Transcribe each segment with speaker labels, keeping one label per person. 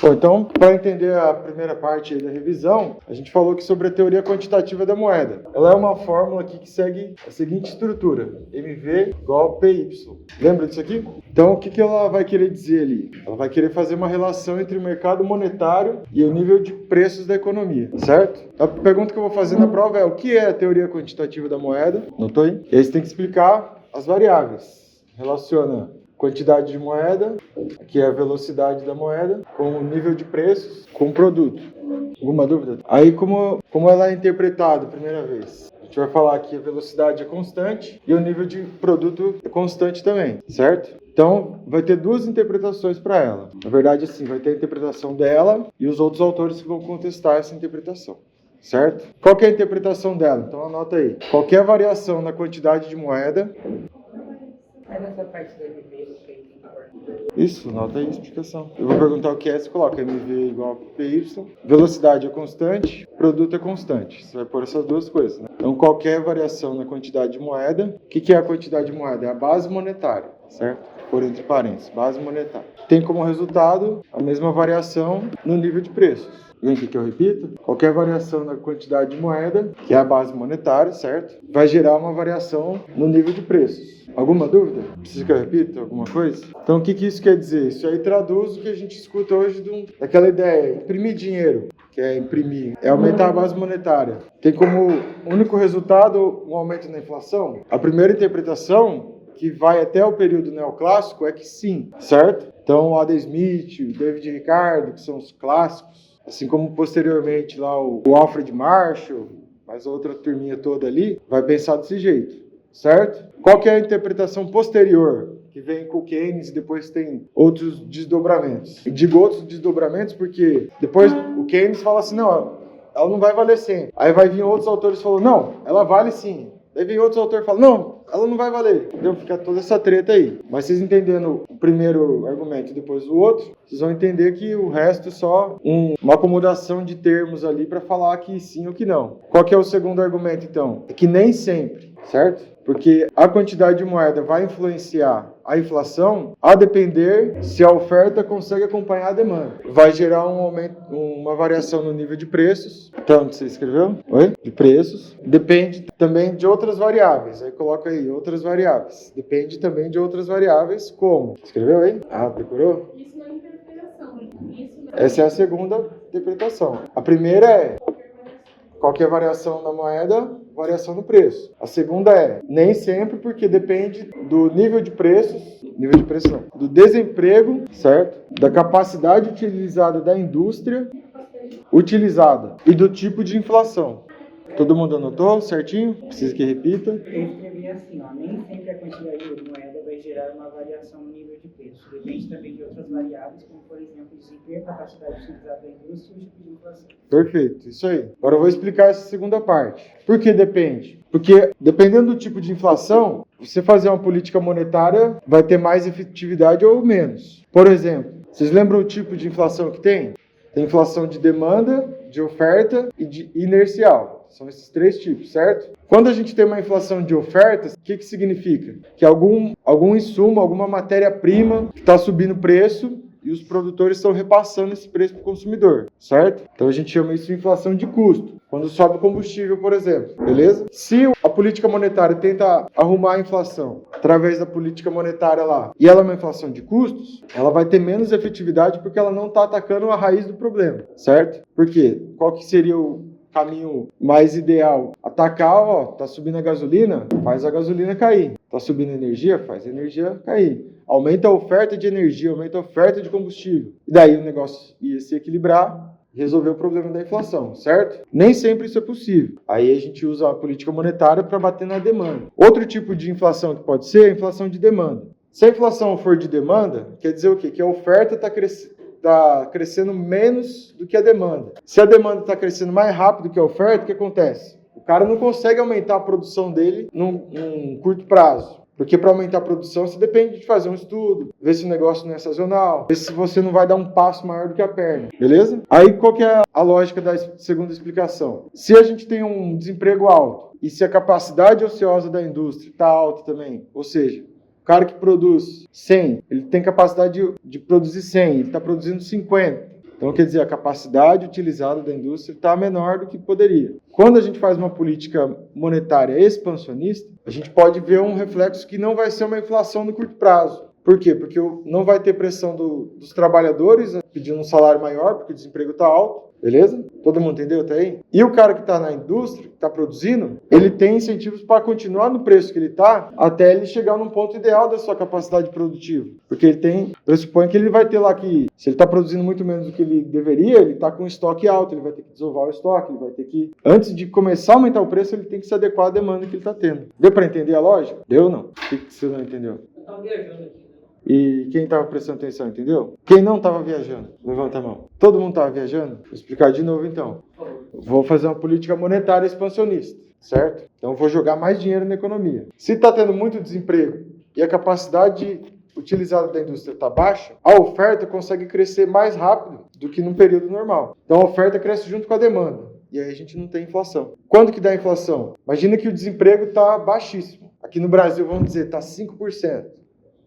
Speaker 1: Bom, então, para entender a primeira parte aí da revisão, a gente falou aqui sobre a teoria quantitativa da moeda. Ela é uma fórmula aqui que segue a seguinte estrutura: MV igual PY. Lembra disso aqui? Então, o que ela vai querer dizer ali? Ela vai querer fazer uma relação entre o mercado monetário e o nível de preços da economia, certo? A pergunta que eu vou fazer na prova é: o que é a teoria quantitativa da moeda? Notou aí? E aí você tem que explicar as variáveis. Relaciona quantidade de moeda, que é a velocidade da moeda, com o nível de preços, com o produto. Alguma dúvida? Aí, como ela é interpretada a primeira vez? A gente vai falar que a velocidade é constante e o nível de produto é constante também, certo? Então, vai ter duas interpretações para ela. Na verdade, assim, vai ter a interpretação dela e os outros autores que vão contestar essa interpretação. Certo? Qual que é a interpretação dela? Então, anota aí. Qualquer variação na quantidade de moeda...
Speaker 2: Mas essa parte da MV, você tem que importar.
Speaker 1: Isso, nota aí a explicação. Eu vou perguntar o que é, você coloca MV igual a PY, velocidade é constante, produto é constante. Você vai pôr essas duas coisas, né? Então, qualquer variação na quantidade de moeda, o que é a quantidade de moeda? É a base monetária, certo? Por entre parênteses, base monetária. Tem como resultado a mesma variação no nível de preços. Vem aqui que eu repito. Qualquer variação na quantidade de moeda, que é a base monetária, certo? Vai gerar uma variação no nível de preços. Alguma dúvida? Precisa que eu repita alguma coisa? Então, o que isso quer dizer? Isso aí traduz o que a gente escuta hoje daquela ideia, imprimir dinheiro, que é imprimir, é aumentar a base monetária. Tem como único resultado um aumento na inflação? A primeira interpretação, que vai até o período neoclássico, é que sim, certo? Então, o Adam Smith, o David Ricardo, que são os clássicos, assim como posteriormente lá o Alfred Marshall, mais outra turminha toda ali, vai pensar desse jeito, certo? Qual que é a interpretação posterior, que vem com o Keynes e depois tem outros desdobramentos? Eu digo outros desdobramentos porque depois o Keynes fala assim, não, ela não vai valer sempre. Aí vai vir outros autores e falam, não, ela vale sim. Daí vem outros autores e falam, não, ela não vai valer. Entendeu? Fica toda essa treta aí. Mas vocês entendendo o primeiro argumento e depois o outro, vocês vão entender que o resto é só uma acomodação de termos ali para falar que sim ou que não. Qual que é o segundo argumento, então? É que nem sempre, certo? Porque a quantidade de moeda vai influenciar a inflação a depender se a oferta consegue acompanhar a demanda. Vai gerar um aumento, uma variação no nível de preços. Então, você escreveu? Oi? De preços. Depende também de outras variáveis. Aí coloca aí, outras variáveis. Depende também de outras variáveis, como? Escreveu aí? Ah, decorou?
Speaker 3: Isso não é interpretação.
Speaker 1: Essa é a segunda interpretação. A primeira é qualquer variação na moeda, variação no preço. A segunda é nem sempre, porque depende do nível de preços, não, do desemprego, certo? Da capacidade utilizada da indústria utilizada e do tipo de inflação. Todo mundo anotou certinho? Precisa que repita.
Speaker 2: Eu escrevi assim, ó, nem sempre a quantidade de moeda vai gerar uma variação no nível de preço. Depende também de outras variáveis, como por exemplo, o desemprego, a capacidade utilizada da indústria e o tipo de inflação.
Speaker 1: Perfeito, isso aí. Agora eu vou explicar essa segunda parte. Por que depende? Porque dependendo do tipo de inflação, você fazer uma política monetária vai ter mais efetividade ou menos. Por exemplo, vocês lembram o tipo de inflação que tem? Tem inflação de demanda, de oferta e de inercial. São esses três tipos, certo? Quando a gente tem uma inflação de ofertas, o que significa? Que algum insumo, alguma matéria-prima está subindo o preço e os produtores estão repassando esse preço para o consumidor, certo? Então a gente chama isso de inflação de custo. Quando sobe o combustível, por exemplo, beleza? Se a política monetária tenta arrumar a inflação através da política monetária lá, e ela é uma inflação de custos, ela vai ter menos efetividade porque ela não está atacando a raiz do problema, certo? Por quê? Qual que seria o caminho mais ideal? Atacar, tá subindo a gasolina, faz a gasolina cair. Tá subindo a energia, faz a energia cair. Aumenta a oferta de energia, aumenta a oferta de combustível. E daí o negócio ia se equilibrar, resolver o problema da inflação, certo? Nem sempre isso é possível. Aí a gente usa a política monetária para bater na demanda. Outro tipo de inflação que pode ser é a inflação de demanda. Se a inflação for de demanda, quer dizer o quê? Que a oferta está crescendo menos do que a demanda. Se a demanda está crescendo mais rápido que a oferta, o que acontece? O cara não consegue aumentar a produção dele num curto prazo. Porque para aumentar a produção, você depende de fazer um estudo, ver se o negócio não é sazonal, ver se você não vai dar um passo maior do que a perna, beleza? Aí qual que é a lógica da segunda explicação? Se a gente tem um desemprego alto e se a capacidade ociosa da indústria está alta também, ou seja, o cara que produz 100, ele tem capacidade de produzir 100, ele está produzindo 50. Então, quer dizer, a capacidade utilizada da indústria está menor do que poderia. Quando a gente faz uma política monetária expansionista, a gente pode ver um reflexo que não vai ser uma inflação no curto prazo. Por quê? Porque não vai ter pressão dos trabalhadores pedindo um salário maior, porque o desemprego está alto. Beleza? Todo mundo entendeu até aí? E o cara que está na indústria, que está produzindo, ele tem incentivos para continuar no preço que ele está até ele chegar num ponto ideal da sua capacidade produtiva. Porque ele pressupõe que ele vai ter lá que, se ele está produzindo muito menos do que ele deveria, ele está com um estoque alto, ele vai ter que desovar o estoque, ele vai ter que, antes de começar a aumentar o preço, ele tem que se adequar à demanda que ele está tendo. Deu para entender a lógica? Deu ou não? O que você não entendeu?
Speaker 3: Eu estava viajando aqui.
Speaker 1: E quem estava prestando atenção, entendeu? Quem não estava viajando? Levanta a mão. Todo mundo estava viajando? Vou explicar de novo então. Vou fazer uma política monetária expansionista, certo? Então vou jogar mais dinheiro na economia. Se está tendo muito desemprego e a capacidade utilizada da indústria está baixa, a oferta consegue crescer mais rápido do que num período normal. Então a oferta cresce junto com a demanda. E aí a gente não tem inflação. Quando que dá inflação? Imagina que o desemprego está baixíssimo. Aqui no Brasil, vamos dizer, está 5%.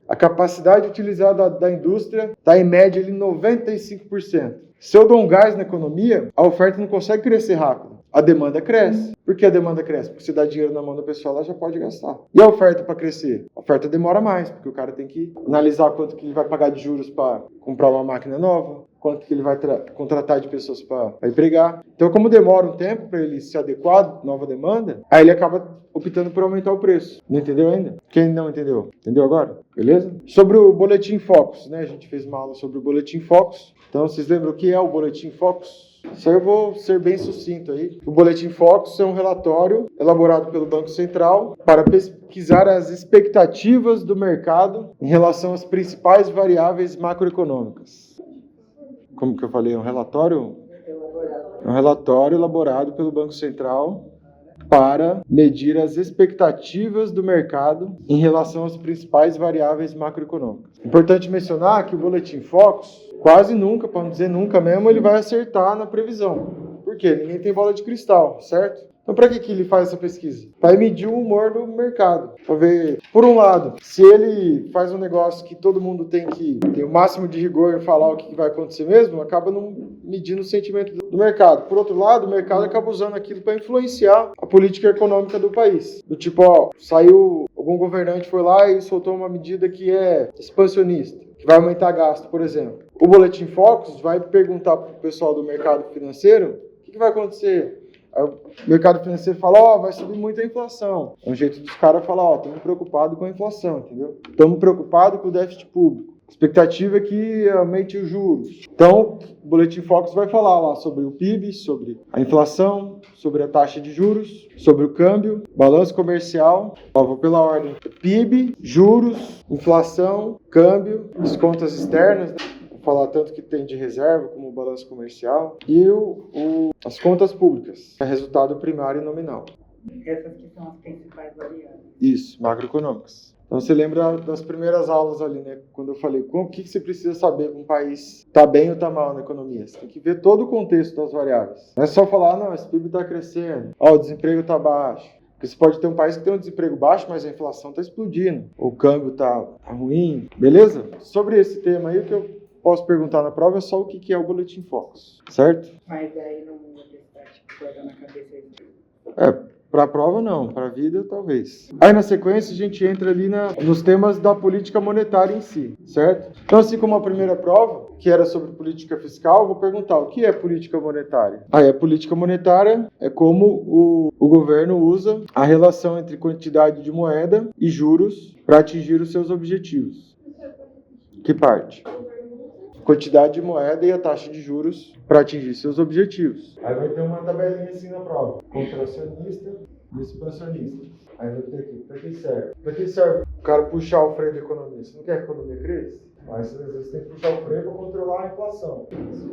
Speaker 1: A capacidade utilizada da indústria está em média em 95%. Se eu dou um gás na economia, a oferta não consegue crescer rápido. A demanda cresce. Por que a demanda cresce? Porque se dá dinheiro na mão da pessoa, ela já pode gastar. E a oferta para crescer? A oferta demora mais, porque o cara tem que analisar quanto que ele vai pagar de juros para comprar uma máquina nova, quanto que ele vai contratar de pessoas para empregar. Então, como demora um tempo para ele se adequar à nova demanda, aí ele acaba optando por aumentar o preço. Não entendeu ainda? Quem não entendeu? Entendeu agora? Beleza? Sobre o Boletim Focus, né? A gente fez uma aula sobre o Boletim Focus. Então, vocês lembram o que é o Boletim Focus? Isso aí eu vou ser bem sucinto aí. O Boletim Focus é um relatório elaborado pelo Banco Central para pesquisar as expectativas do mercado em relação às principais variáveis macroeconômicas. Como que eu falei? É um relatório? É um relatório elaborado pelo Banco Central para medir as expectativas do mercado em relação às principais variáveis macroeconômicas. Importante mencionar que o Boletim Focus, quase nunca, para não dizer nunca mesmo, ele vai acertar na previsão. Por quê? Ninguém tem bola de cristal, certo? Então, para que ele faz essa pesquisa? Para medir o humor do mercado. Para ver, por um lado, se ele faz um negócio que todo mundo tem que ter o máximo de rigor em falar o que vai acontecer mesmo, acaba não medindo o sentimento do mercado. Por outro lado, o mercado acaba usando aquilo para influenciar a política econômica do país. Do tipo, algum governante foi lá e soltou uma medida que é expansionista, que vai aumentar gasto, por exemplo. O Boletim Focus vai perguntar para o pessoal do mercado financeiro o que vai acontecer. Aí o mercado financeiro fala, vai subir muito a inflação. É um jeito dos caras falar, estamos preocupados com a inflação, entendeu? Estamos preocupados com o déficit público. A expectativa é que aumente os juros. Então, o Boletim Focus vai falar lá sobre o PIB, sobre a inflação, sobre a taxa de juros, sobre o câmbio, balanço comercial. Vou pela ordem. PIB, juros, inflação, câmbio, as contas externas, né? Falar tanto que tem de reserva como o balanço comercial e as contas públicas, é resultado primário e nominal.
Speaker 2: Essas que são as principais variáveis.
Speaker 1: Isso, macroeconômicas. Então você lembra das primeiras aulas ali, né? Quando eu falei, o que você precisa saber para um país está bem ou está mal na economia? Você tem que ver todo o contexto das variáveis. Não é só falar, não, esse PIB está crescendo, o desemprego está baixo. Porque você pode ter um país que tem um desemprego baixo, mas a inflação está explodindo, o câmbio está ruim, beleza? Sobre esse tema aí, o que eu posso perguntar na prova é só o que é o Boletim Focus, certo?
Speaker 2: Mas aí não vou testar, guardar na cabeça aí.
Speaker 1: Para a prova não, para a vida talvez. Aí na sequência a gente entra ali nos temas da política monetária em si, certo? Então assim como a primeira prova, que era sobre política fiscal, eu vou perguntar o que é política monetária? A política monetária é como o governo usa a relação entre quantidade de moeda e juros para atingir os seus objetivos. Que parte? Quantidade de moeda e a taxa de juros para atingir seus objetivos. Aí vai ter uma tabelinha assim na prova. Contracionista e expansionista. Aí vai ter aqui. Para que serve? Para que serve o cara puxar o freio da economia? Você não quer que a economia cresça? Mas às vezes tem que puxar o freio para controlar a inflação.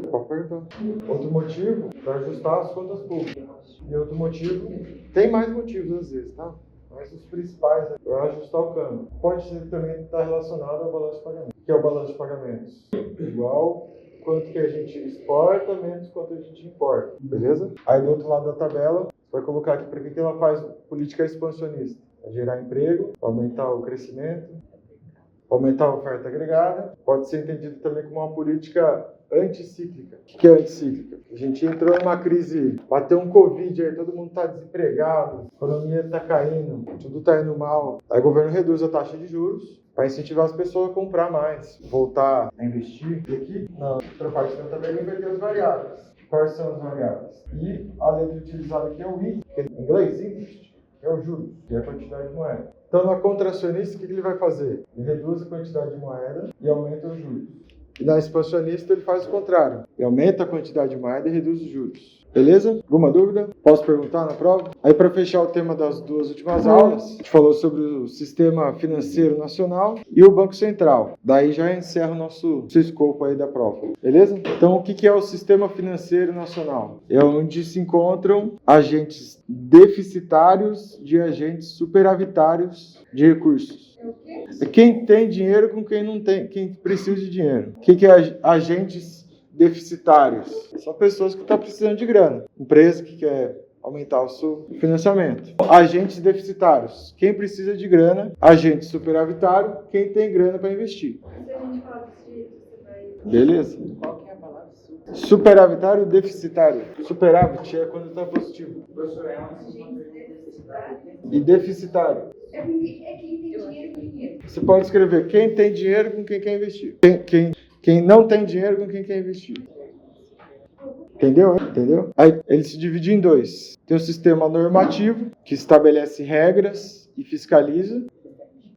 Speaker 1: Pode perguntar. Outro motivo, para ajustar as contas públicas. E outro motivo, tem mais motivos às vezes, tá? Mas os principais é para ajustar o câmbio. Pode ser também estar relacionado ao balanço de pagamento. O que é o balanço de pagamentos? Igual quanto que a gente exporta menos quanto a gente importa. Beleza? Aí do outro lado da tabela, você vai colocar aqui para que ela faz política expansionista. Para gerar emprego, para aumentar o crescimento. aumentar a oferta agregada. Pode ser entendido também como uma política anticíclica. O que é anticíclica? A gente entrou numa crise, bateu um Covid aí, todo mundo está desempregado, a economia está caindo, tudo está indo mal. Aí o governo reduz a taxa de juros para incentivar as pessoas a comprar mais, voltar a investir. E aqui, na outra parte da tabela, vai ter as variáveis. Quais são as variáveis? E a letra utilizada aqui é o I, que em inglês, interest, que é o juros, que é a quantidade de moeda. Então, na contracionista, o que ele vai fazer? Ele reduz a quantidade de moeda e aumenta os juros. E na expansionista, ele faz o contrário. Ele aumenta a quantidade de moeda e reduz os juros. Beleza? Alguma dúvida? Posso perguntar na prova? Aí, para fechar o tema das duas últimas aulas, a gente falou sobre o sistema financeiro nacional e o Banco Central. Daí já encerra o nosso escopo aí da prova. Beleza? Então, o que é o sistema financeiro nacional? É onde se encontram agentes deficitários de agentes superavitários de recursos. É quem tem dinheiro com quem não tem, quem precisa de dinheiro. O que é agentes deficitários? São pessoas que estão precisando de grana. Empresa que quer aumentar o seu financiamento. Agentes deficitários. Quem precisa de grana. Agente superavitário. Quem tem grana para investir.
Speaker 3: Se a gente falar desse jeito, você vai...
Speaker 2: Beleza? Qual que é a palavra?
Speaker 1: Superavitário e deficitário. Superávit é quando está positivo.
Speaker 2: Professor, é uma
Speaker 1: E deficitário.
Speaker 3: É quem tem dinheiro com dinheiro.
Speaker 1: Você pode escrever quem tem dinheiro com quem quer investir. Quem não tem dinheiro com quem quer investir. Entendeu? Entendeu? Aí ele se divide em dois. Tem o sistema normativo, que estabelece regras e fiscaliza.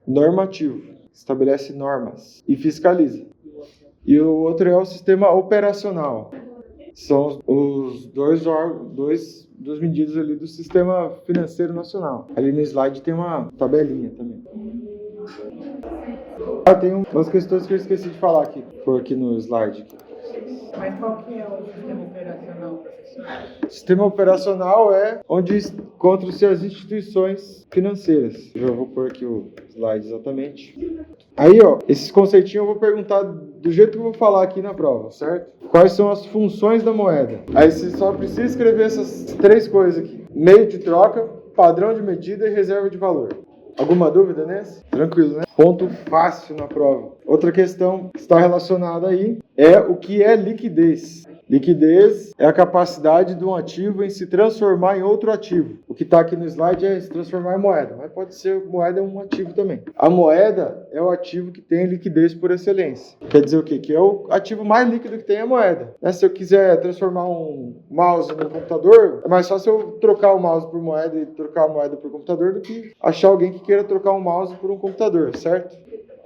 Speaker 1: Normativo, estabelece normas e fiscaliza. E o outro é o sistema operacional. São os dois medidas ali do sistema financeiro nacional. Ali no slide tem uma tabelinha também. Tem umas questões que eu esqueci de falar aqui. Por aqui no slide.
Speaker 2: Mas qual que é o sistema operacional, professor?
Speaker 1: O sistema operacional é onde encontram-se as instituições financeiras. Eu já vou pôr aqui o slide exatamente. Aí, ó, esses conceitinhos eu vou perguntar do jeito que eu vou falar aqui na prova, certo? Quais são as funções da moeda? Aí você só precisa escrever essas três coisas aqui. Meio de troca, padrão de medida e reserva de valor. Alguma dúvida nessa? Tranquilo, né? Ponto fácil na prova. Outra questão que está relacionada aí é o que é liquidez. Liquidez é a capacidade de um ativo em se transformar em outro ativo. O que está aqui no slide é se transformar em moeda, mas pode ser moeda é um ativo também. A moeda é o ativo que tem liquidez por excelência. Quer dizer o quê? Que é o ativo mais líquido que tem a moeda. Se eu quiser transformar um mouse num computador, é mais fácil eu trocar o mouse por moeda e trocar a moeda por computador do que achar alguém que queira trocar um mouse por um computador, certo?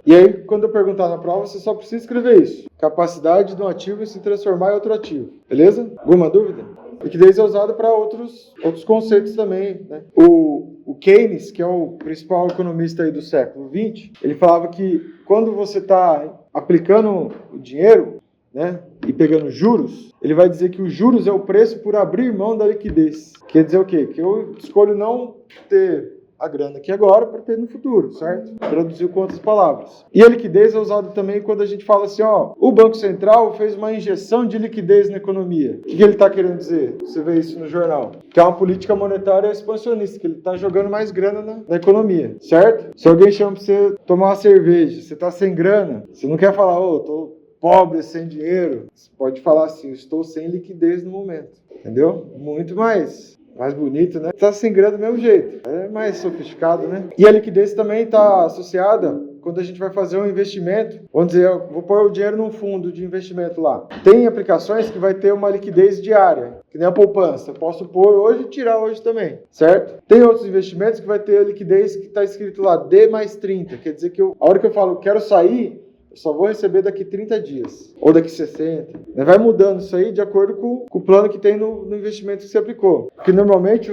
Speaker 1: E aí, quando eu perguntar na prova, você só precisa escrever isso. Capacidade de um ativo em se transformar em outro ativo. Beleza? Alguma dúvida? Liquidez é usada para outros conceitos também, né? O Keynes, que é o principal economista aí do século XX, ele falava que quando você está aplicando o dinheiro, né, e pegando juros, ele vai dizer que os juros é o preço por abrir mão da liquidez. Quer dizer o quê? Que eu escolho não ter a grana aqui agora para ter no futuro, certo? Traduziu com outras palavras. E a liquidez é usada também quando a gente fala assim, ó, o Banco Central fez uma injeção de liquidez na economia. O que ele está querendo dizer? Você vê isso no jornal. Que é uma política monetária expansionista, que ele está jogando mais grana na economia, certo? Se alguém chama para você tomar uma cerveja, você está sem grana, você não quer falar, tô pobre, sem dinheiro. Você pode falar assim, estou sem liquidez no momento. Entendeu? Muito mais bonito, né? Tá sem grana do mesmo jeito. É mais sofisticado, né? E a liquidez também está associada quando a gente vai fazer um investimento. Vamos dizer, eu vou pôr o dinheiro num fundo de investimento lá. Tem aplicações que vai ter uma liquidez diária, que nem a poupança. Eu posso pôr hoje e tirar hoje também, certo? Tem outros investimentos que vai ter a liquidez que está escrito lá, D mais 30. Quer dizer que a hora que eu falo, quero sair, eu só vou receber daqui 30 dias, ou daqui 60. Vai mudando isso aí de acordo com o plano que tem no investimento que você aplicou. Porque normalmente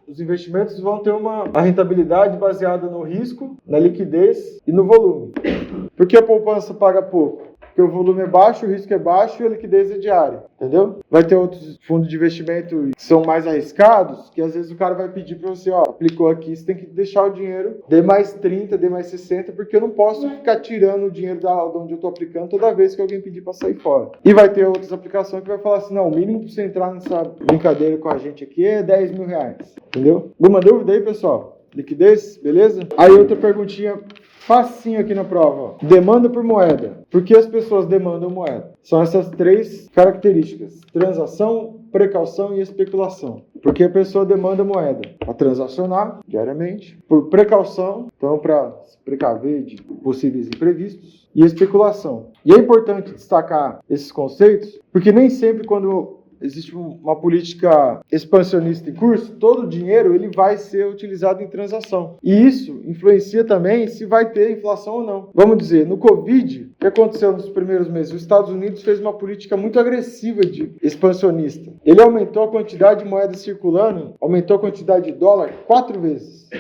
Speaker 1: os investimentos vão ter a rentabilidade baseada no risco, na liquidez e no volume. Por que a poupança paga pouco? Porque o volume é baixo, o risco é baixo e a liquidez é diária, entendeu? Vai ter outros fundos de investimento que são mais arriscados, que às vezes o cara vai pedir para você, ó, aplicou aqui, você tem que deixar o dinheiro D mais 30, D mais 60, porque eu não posso ficar tirando o dinheiro de onde eu estou aplicando toda vez que alguém pedir para sair fora. E vai ter outras aplicações que vai falar assim, não, o mínimo para você entrar nessa brincadeira com a gente aqui é R$10 mil, entendeu? Alguma dúvida aí, pessoal? Liquidez, beleza? Aí outra perguntinha Facinho aqui na prova. Ó. Demanda por moeda. Por que as pessoas demandam moeda? São essas 3 características. Transação, precaução e especulação. Porque a pessoa demanda moeda para transacionar diariamente. Por precaução, então para se precaver de possíveis imprevistos. E especulação. E é importante destacar esses conceitos, porque nem sempre quando existe uma política expansionista em curso, todo o dinheiro ele vai ser utilizado em transação. E isso influencia também se vai ter inflação ou não. Vamos dizer, no Covid, o que aconteceu nos primeiros meses? Os Estados Unidos fez uma política muito agressiva de expansionista. Ele aumentou a quantidade de moeda circulando, aumentou a quantidade de dólar 4 vezes.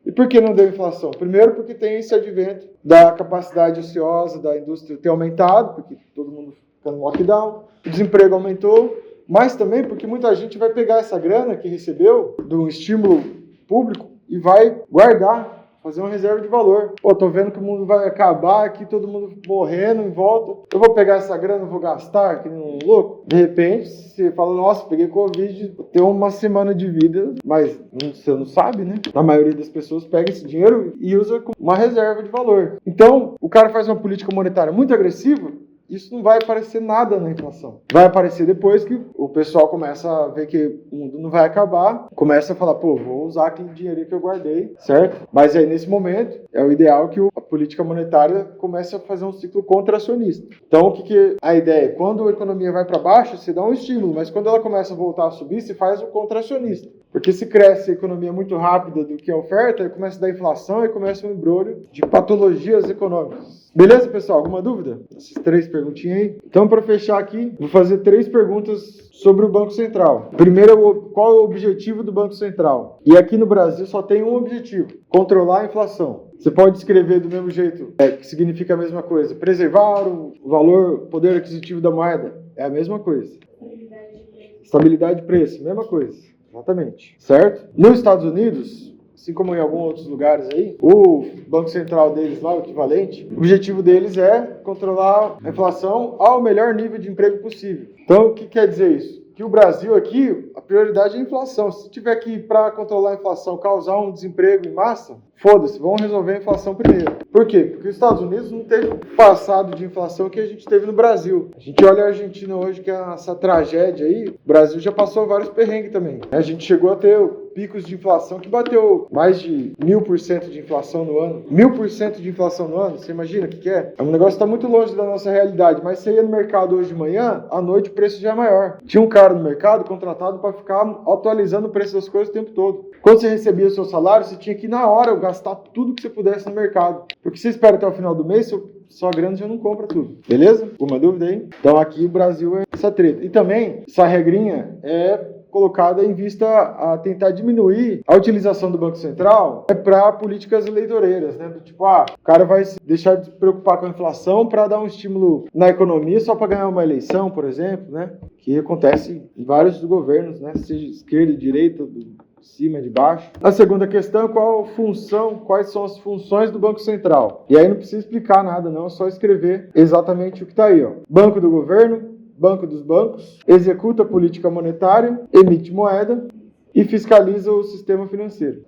Speaker 1: E por que não deu inflação? Primeiro porque tem esse advento da capacidade ociosa da indústria ter aumentado, porque todo mundo fica no lockdown, o desemprego aumentou, mas também porque muita gente vai pegar essa grana que recebeu do estímulo público e vai guardar, fazer uma reserva de valor. Pô, tô vendo que o mundo vai acabar aqui, todo mundo morrendo em volta. Eu vou pegar essa grana, vou gastar, que nem um louco. De repente, você fala, nossa, peguei Covid, vou ter uma semana de vida, mas você não sabe, né? A maioria das pessoas pega esse dinheiro e usa como uma reserva de valor. Então, o cara faz uma política monetária muito agressiva, isso não vai aparecer nada na inflação. Vai aparecer depois que o pessoal começa a ver que o mundo não vai acabar, começa a falar, pô, vou usar aquele dinheiro que eu guardei, certo? Mas aí, nesse momento, é o ideal que a política monetária comece a fazer um ciclo contracionista. Então, o que a ideia é? Quando a economia vai para baixo, você dá um estímulo, mas quando ela começa a voltar a subir, você faz o contracionista. Porque se cresce a economia muito rápida do que a oferta, aí começa a dar inflação e começa um embrulho de patologias econômicas. Beleza, pessoal? Alguma dúvida? Essas 3 perguntinhas aí. Então, para fechar aqui, vou fazer 3 perguntas sobre o Banco Central. Primeiro, qual é o objetivo do Banco Central? E aqui no Brasil só tem um objetivo: controlar a inflação. Você pode escrever do mesmo jeito, que significa a mesma coisa. Preservar o valor, poder aquisitivo da moeda. É a mesma coisa. Estabilidade de preço, mesma coisa. Exatamente. Certo? Nos Estados Unidos, assim como em alguns outros lugares aí, o Banco Central deles lá, o equivalente, o objetivo deles é controlar a inflação ao melhor nível de emprego possível. Então, o que quer dizer isso? Que o Brasil aqui, a prioridade é a inflação. Se tiver que, para controlar a inflação, causar um desemprego em massa, foda-se, vamos resolver a inflação primeiro. Por quê? Porque os Estados Unidos não teve o passado de inflação que a gente teve no Brasil. A gente olha a Argentina hoje, que é essa tragédia aí, o Brasil já passou vários perrengues também. A gente chegou a ter picos de inflação que bateu mais de 1000% de inflação no ano. 1000% de inflação no ano, você imagina o que é? É um negócio que está muito longe da nossa realidade, mas você ia no mercado hoje de manhã, à noite o preço já é maior. Tinha um cara no mercado contratado para ficar atualizando o preço das coisas o tempo todo. Quando você recebia o seu salário, você tinha que ir na hora gastar tudo que você pudesse no mercado. Porque você espera até o final do mês, sua grana já não compra tudo. Beleza? Alguma dúvida aí? Então aqui o Brasil é essa treta. E também, essa regrinha é colocada em vista a tentar diminuir a utilização do Banco Central para políticas eleitoreiras, né? Do tipo, o cara vai deixar de se preocupar com a inflação para dar um estímulo na economia só para ganhar uma eleição, por exemplo, né? Que acontece em vários governos, né? Seja esquerda e direita, de cima, de baixo. A segunda questão é quais são as funções do Banco Central. E aí não precisa explicar nada, não, é só escrever exatamente o que está aí, ó. Banco do governo, Banco dos bancos, executa a política monetária, emite moeda e fiscaliza o sistema financeiro.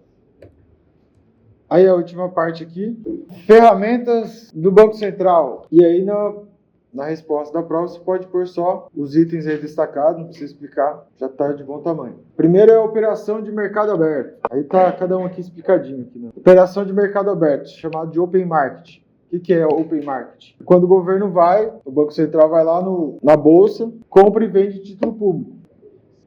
Speaker 1: Aí a última parte aqui, ferramentas do Banco Central. E aí na resposta da prova você pode pôr só os itens aí destacados, não precisa explicar, já está de bom tamanho. Primeiro é a operação de mercado aberto. Aí tá cada um aqui explicadinho. Aqui, né? Operação de mercado aberto, chamado de Open Market. O que é Open Market? Quando o governo o Banco Central vai lá na bolsa, compra e vende título público.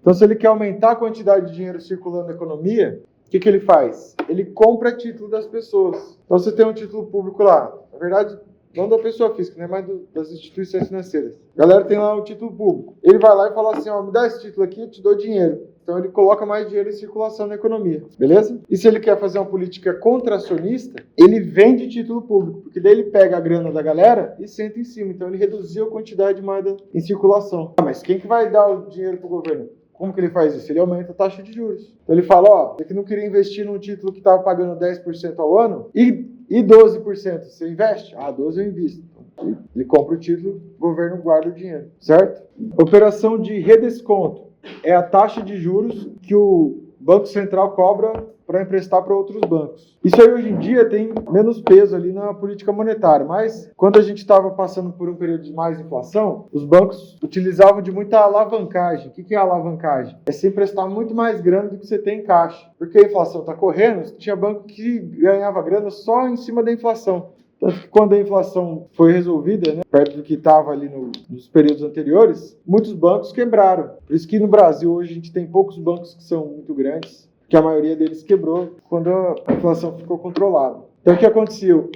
Speaker 1: Então, se ele quer aumentar a quantidade de dinheiro circulando na economia, o que ele faz? Ele compra título das pessoas. Então, você tem um título público lá. Na verdade, não da pessoa física, né, mas das instituições financeiras. A galera tem lá um título público. Ele vai lá e fala assim, me dá esse título aqui, eu te dou dinheiro. Então ele coloca mais dinheiro em circulação na economia, beleza? E se ele quer fazer uma política contracionista, ele vende título público, porque daí ele pega a grana da galera e senta em cima. Então ele reduziu a quantidade de moeda em circulação. Mas quem que vai dar o dinheiro pro governo? Como que ele faz isso? Ele aumenta a taxa de juros. Então ele fala, você que não queria investir num título que estava pagando 10% ao ano, e 12% você investe? 12% eu invisto. Então, ele compra o título, o governo guarda o dinheiro, certo? Operação de redesconto é a taxa de juros que o Banco Central cobra para emprestar para outros bancos. Isso aí hoje em dia tem menos peso ali na política monetária, mas quando a gente estava passando por um período de mais inflação, os bancos utilizavam de muita alavancagem. O que é alavancagem? É se emprestar muito mais grana do que você tem em caixa. Porque a inflação está correndo, tinha banco que ganhava grana só em cima da inflação. Tanto que quando a inflação foi resolvida, né, perto do que estava ali nos períodos anteriores, muitos bancos quebraram. Por isso que no Brasil hoje a gente tem poucos bancos que são muito grandes, que a maioria deles quebrou quando a inflação ficou controlada. Então o que aconteceu?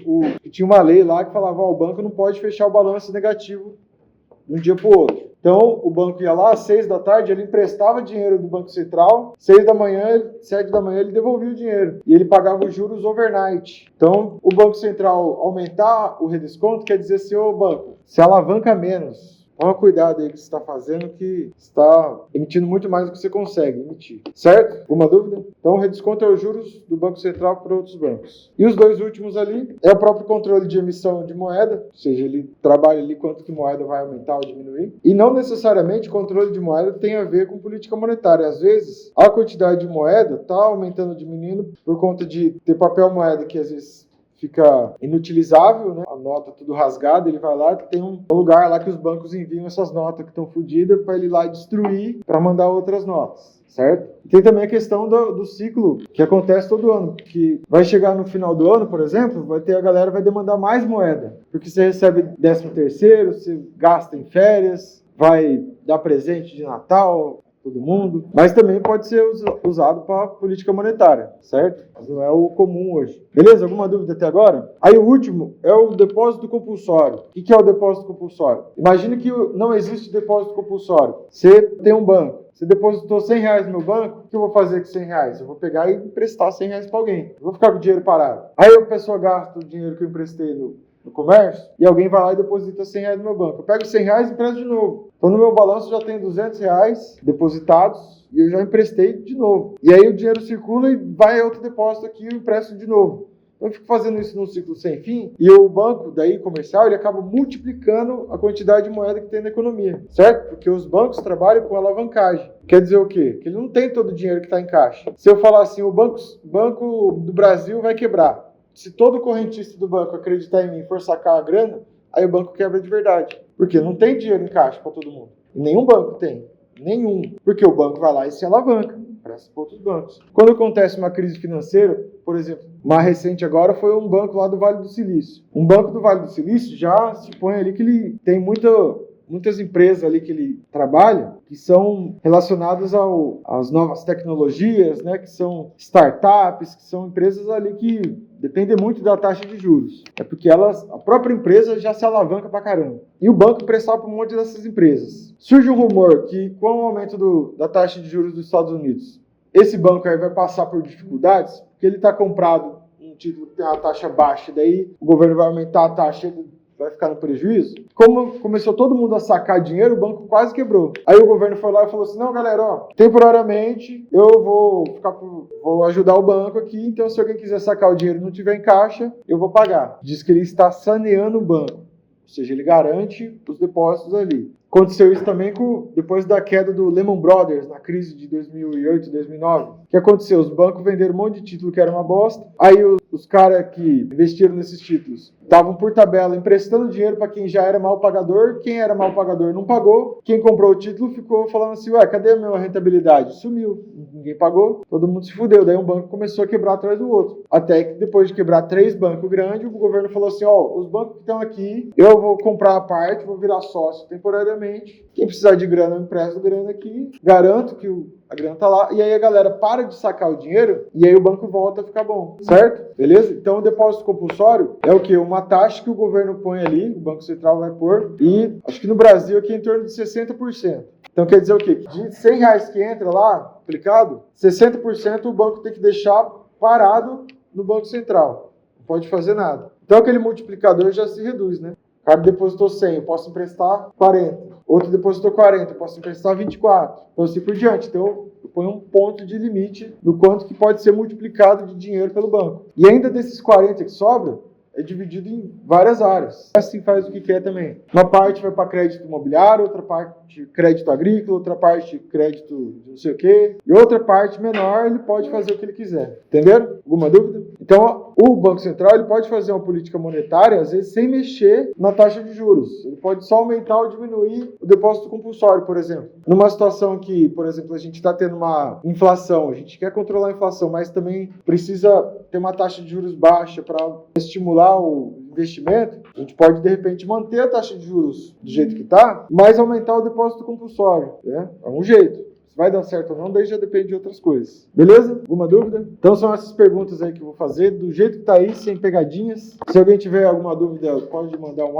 Speaker 1: Tinha uma lei lá que falava que o banco não pode fechar o balanço negativo de um dia para o outro. Então, o banco ia lá, às 6 da tarde, ele emprestava dinheiro do Banco Central, 6 da manhã, 7 da manhã, ele devolvia o dinheiro. E ele pagava os juros overnight. Então, o Banco Central aumentar o redesconto quer dizer assim, ô banco, se alavanca menos. Toma cuidado aí que você está fazendo, que está emitindo muito mais do que você consegue emitir. Certo? Alguma dúvida? Então, o redesconto é os juros do Banco Central para outros bancos. E os dois últimos ali é o próprio controle de emissão de moeda, ou seja, ele trabalha ali quanto que moeda vai aumentar ou diminuir. E não necessariamente controle de moeda tem a ver com política monetária. Às vezes, a quantidade de moeda está aumentando ou diminuindo por conta de ter papel moeda que às vezes fica inutilizável, né? A nota tudo rasgada, ele vai lá, tem um lugar lá que os bancos enviam essas notas que estão fodidas para ele ir lá e destruir para mandar outras notas, certo? E tem também a questão do ciclo que acontece todo ano, que vai chegar no final do ano, por exemplo, a galera vai demandar mais moeda, porque você recebe 13º, você gasta em férias, vai dar presente de Natal, todo mundo, mas também pode ser usado para política monetária, certo? Mas não é o comum hoje. Beleza? Alguma dúvida até agora? Aí o último é o depósito compulsório. O que é o depósito compulsório? Imagine que não existe depósito compulsório. Você tem um banco. Você depositou R$100 no meu banco, o que eu vou fazer com R$100? Eu vou pegar e emprestar R$100 para alguém. Eu vou ficar com o dinheiro parado. Aí a pessoa gasta o dinheiro que eu emprestei no comércio, e alguém vai lá e deposita R$100 no meu banco. Eu pego R$100 e empresto de novo. Então no meu balanço já tem R$200 depositados e eu já emprestei de novo. E aí o dinheiro circula e vai a outro depósito aqui e eu empresto de novo. Então eu fico fazendo isso num ciclo sem fim e o banco daí comercial ele acaba multiplicando a quantidade de moeda que tem na economia, certo? Porque os bancos trabalham com alavancagem. Quer dizer o quê? Que ele não tem todo o dinheiro que está em caixa. Se eu falar assim, o banco do Brasil vai quebrar. Se todo correntista do banco acreditar em mim e for sacar a grana, aí o banco quebra de verdade. Porque não tem dinheiro em caixa para todo mundo. E nenhum banco tem. Nenhum. Porque o banco vai lá e se alavanca. Presta para outros bancos. Quando acontece uma crise financeira, por exemplo, uma recente agora foi um banco lá do Vale do Silício. Um banco do Vale do Silício já se põe ali que ele tem muitas empresas ali que ele trabalha que são relacionadas às novas tecnologias, né, que são startups, que são empresas ali que dependem muito da taxa de juros. É porque a própria empresa já se alavanca pra caramba. E o banco prestava para um monte dessas empresas. Surge um rumor que com o aumento da taxa de juros dos Estados Unidos, esse banco aí vai passar por dificuldades, porque ele está comprado um título que tem uma taxa baixa, daí o governo vai aumentar a taxa, vai ficar no prejuízo. Como começou todo mundo a sacar dinheiro, o banco quase quebrou. Aí o governo foi lá e falou assim, não, galera, temporariamente eu vou ajudar o banco aqui, então se alguém quiser sacar o dinheiro e não tiver em caixa, eu vou pagar. Diz que ele está saneando o banco, ou seja, ele garante os depósitos ali. Aconteceu isso também depois da queda do Lehman Brothers, na crise de 2008, 2009. O que aconteceu? Os bancos venderam um monte de título que era uma bosta. Aí os caras que investiram nesses títulos estavam por tabela emprestando dinheiro para quem já era mal pagador. Quem era mal pagador não pagou. Quem comprou o título ficou falando assim, cadê a minha rentabilidade? Sumiu. Ninguém pagou. Todo mundo se fudeu. Daí um banco começou a quebrar atrás do outro. Até que depois de quebrar 3 bancos grandes, o governo falou assim, os bancos que estão aqui, eu vou comprar a parte, vou virar sócio temporariamente. Quem precisar de grana, eu empresto grana aqui. Garanto que a grana tá lá. E aí a galera para de sacar o dinheiro e aí o banco volta a ficar bom. Certo? Beleza? Então o depósito compulsório é o quê? Uma taxa que o governo põe ali, o Banco Central vai pôr. E acho que no Brasil aqui é em torno de 60%. Então quer dizer o quê? De R$100 que entra lá, aplicado, 60% o banco tem que deixar parado no Banco Central. Não pode fazer nada. Então aquele multiplicador já se reduz, né? O cara depositou 100, eu posso emprestar 40. Outro depositou 40, eu posso emprestar 24. Então assim por diante. Então eu ponho um ponto de limite no quanto que pode ser multiplicado de dinheiro pelo banco. E ainda desses 40 que sobram, é dividido em várias áreas. Assim faz o que quer também. Uma parte vai para crédito imobiliário, outra parte crédito agrícola, outra parte crédito de não sei o quê, e outra parte menor ele pode fazer o que ele quiser. Entenderam? Alguma dúvida? Então, o Banco Central ele pode fazer uma política monetária, às vezes, sem mexer na taxa de juros. Ele pode só aumentar ou diminuir o depósito compulsório, por exemplo. Numa situação que, por exemplo, a gente está tendo uma inflação, a gente quer controlar a inflação, mas também precisa ter uma taxa de juros baixa para estimular o investimento, a gente pode, de repente, manter a taxa de juros do jeito que está, mas aumentar o depósito compulsório. Né? É um jeito. Se vai dar certo ou não, daí já depende de outras coisas. Beleza? Alguma dúvida? Então são essas perguntas aí que eu vou fazer, do jeito que está aí, sem pegadinhas. Se alguém tiver alguma dúvida, pode mandar um